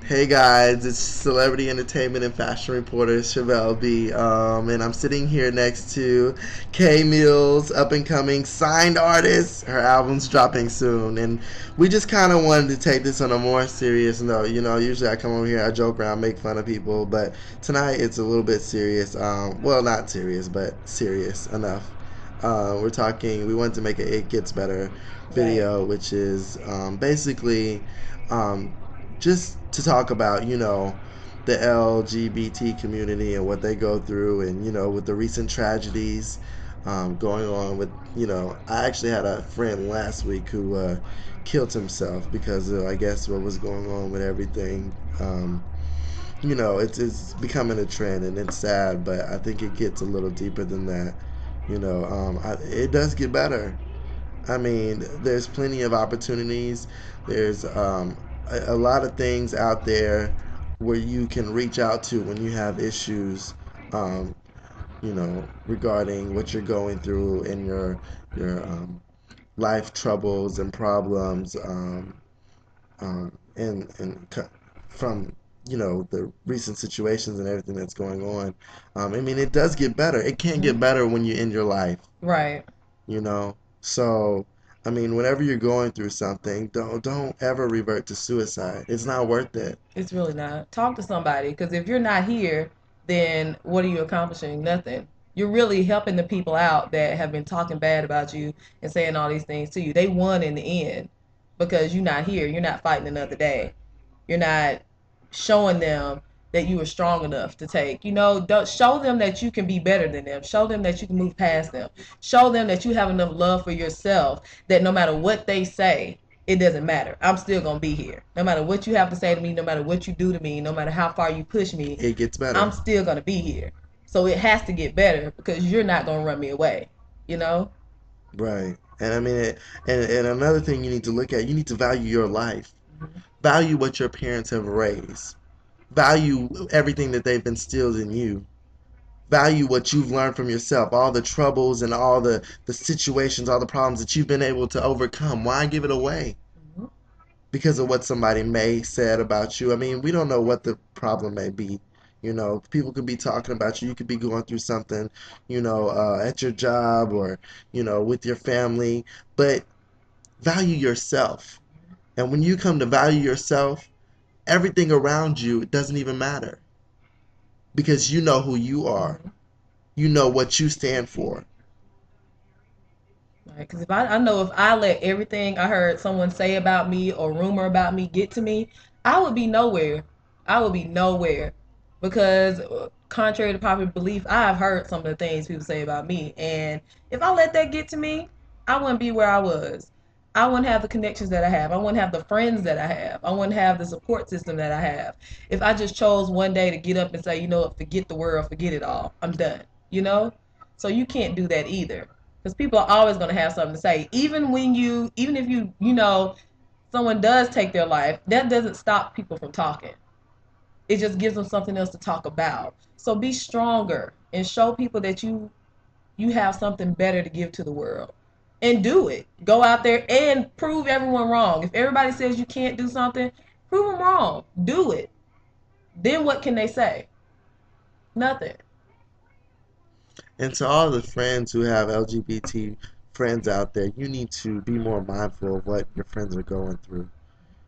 Hey guys, it's celebrity entertainment and fashion reporter ChevelB, and I'm sitting here next to KMillez, up and coming signed artist. Her album's dropping soon, and we just kind of wanted to take this on a more serious note. Usually I come over here, I joke around, make fun of people, but tonight it's a little bit serious. Well, not serious, but serious enough. We're talking. We wanted to make a "It Gets Better" Right. video, which is basically um, just to talk about, the LGBT community and what they go through, and with the recent tragedies going on with, I actually had a friend last week who killed himself because of, I guess, what was going on with everything. It's becoming a trend, and it's sad, but I think it gets a little deeper than that. It does get better. I mean, there's plenty of opportunities. There's a lot of things out there where you can reach out to when you have issues, um, regarding what you're going through in your life troubles and problems, and from the recent situations and everything that's going on. I mean, it does get better. It can't Mhm. get better when you end your life. Right. So, I mean, whenever you're going through something, don't ever revert to suicide. It's not worth it. It's really not. Talk to somebody because if you're not here, then what are you accomplishing? Nothing. You're really helping the people out that have been talking bad about you and saying all these things to you. They won in the end because you're not here. You're not fighting another day. You're not showing them that you are strong enough to take. Don't show them that you can be better than them. Show them that you can move past them. Show them that you have enough love for yourself that no matter what they say, it doesn't matter. I'm still gonna be here. No matter what you have to say to me, no matter what you do to me, no matter how far you push me, It gets I'm better. still gonna be here. So it has to get better because you're not gonna run me away. You know? Right. And I mean, and another thing you need to look at, you need to value your life. Mhm. Value what your parents have raised. Value everything that they've instilled in you. Value what you've learned from yourself, all the troubles and all the situations, all the problems that you've been able to overcome. Why give it away? Mhm. Because of what somebody may said about you. I mean, we don't know what the problem may be. People could be talking about you. You could be going through something, at your job or, with your family. But value yourself. And when you come to value yourself, everything around you doesn't even matter because you know who you are. Mhm. You know what you stand for. Right, because if I know if I let everything I heard someone say about me or rumor about me get to me, I would be nowhere. I would be nowhere because contrary to popular belief, I've heard some of the things people say about me, and if I let that get to me, I wouldn't be where I was. I wouldn't have the connections that I have. I wouldn't have the friends that I have. I wouldn't have the support system that I have. If I just chose one day to get up and say, you know what, forget the world, forget it all, I'm done. You know, so you can't do that either because people are always going to have something to say even if someone does take their life, that doesn't stop people from talking. It just gives them something else to talk about. So be stronger and show people that you have something better to give to the world, and do it. Go out there and prove everyone wrong. If everybody says you can't do something, prove them wrong. Do it. Then what can they say? Nothing. And to all the friends who have LGBT friends out there, you need to be more mindful of what your friends are going through.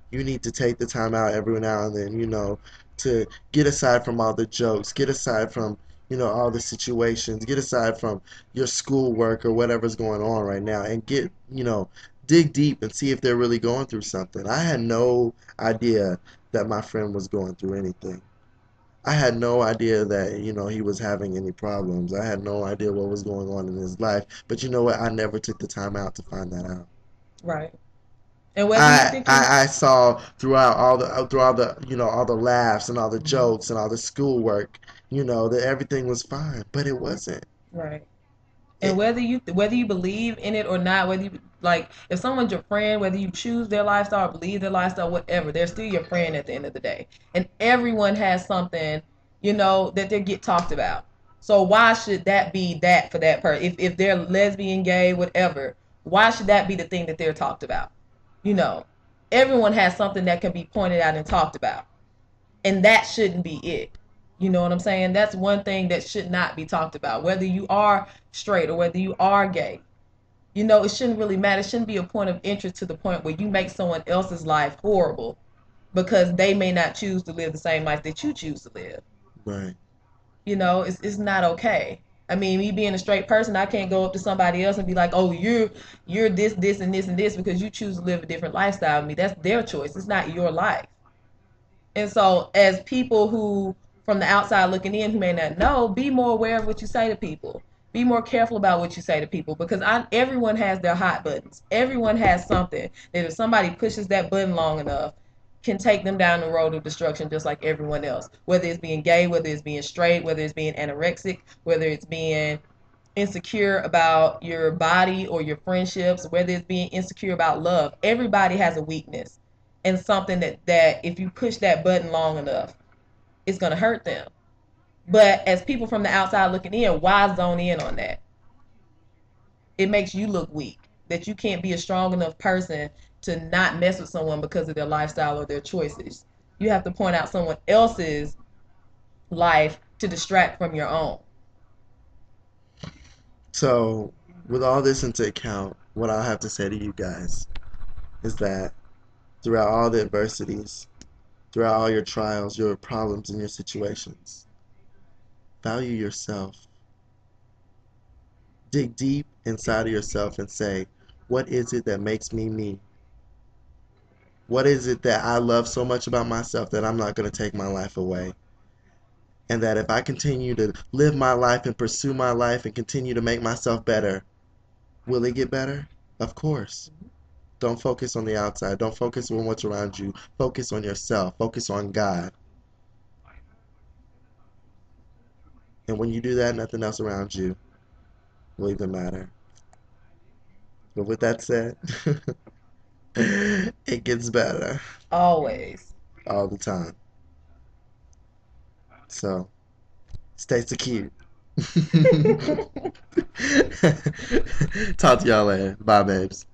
You need to take the time out every now and then, to get aside from all the jokes, get aside from, all the situations, get aside from your schoolwork or whatever's going on right now, and dig deep and see if they're really going through something. I had no idea that my friend was going through anything. I had no idea that, he was having any problems. I had no idea what was going on in his life. But you know what? I never took the time out to find that out. Right. And whether you I, think you I I saw throughout the all the laughs and all the Mhm. jokes and all the schoolwork, that everything was fine, but it wasn't. Right. And It whether you believe in it or not, whether you like if someone's your friend, whether you choose their lifestyle or believe their lifestyle, whatever, they're still your friend at the end of the day. And everyone has something, that they get talked about. So why should that be that for that person? If they're lesbian, gay, whatever, why should that be the thing that they're talked about? You know, everyone has something that can be pointed out and talked about. And that shouldn't be it. You know what I'm saying? That's one thing that should not be talked about. Whether you are straight or whether you are gay, it shouldn't really matter. It shouldn't be a point of interest to the point where you make someone else's life horrible because they may not choose to live the same life that you choose to live. Right. It's not okay. I mean, me being a straight person, I can't go up to somebody else and be like, "Oh, you're this and this and this because you choose to live a different lifestyle than me." That's their choice. It's not your life. And so, as people who, from the outside looking in, who may not know, be more aware of what you say to people. Be more careful about what you say to people because everyone has their hot buttons. Everyone has something that if somebody pushes that button long enough, can take them down the road of destruction just like everyone else. Whether it's being gay, whether it's being straight, whether it's being anorexic, whether it's being insecure about your body or your friendships, whether it's being insecure about love. Everybody has a weakness and something that if you push that button long enough, it's gonna hurt them. But as people from the outside looking in, why zone in on that? It makes you look weak. That you can't be a strong enough person to not mess with someone because of their lifestyle or their choices. You have to point out someone else's life to distract from your own. So, with all this into account, what I'll have to say to you guys is that throughout all the adversities, throughout all your trials, your problems, and your situations, value yourself. Dig deep inside of yourself and say, what is it that makes me me? What is it that I love so much about myself that I'm not going to take my life away? And that if I continue to live my life and pursue my life and continue to make myself better, will it get better? Of course. Don't focus on the outside. Don't focus on what's around you. Focus on yourself. Focus on God. And when you do that, nothing else around you will even matter. But with that said, it gets better Always. all the time. So stay secure. Talk to y'all later. Bye, babes.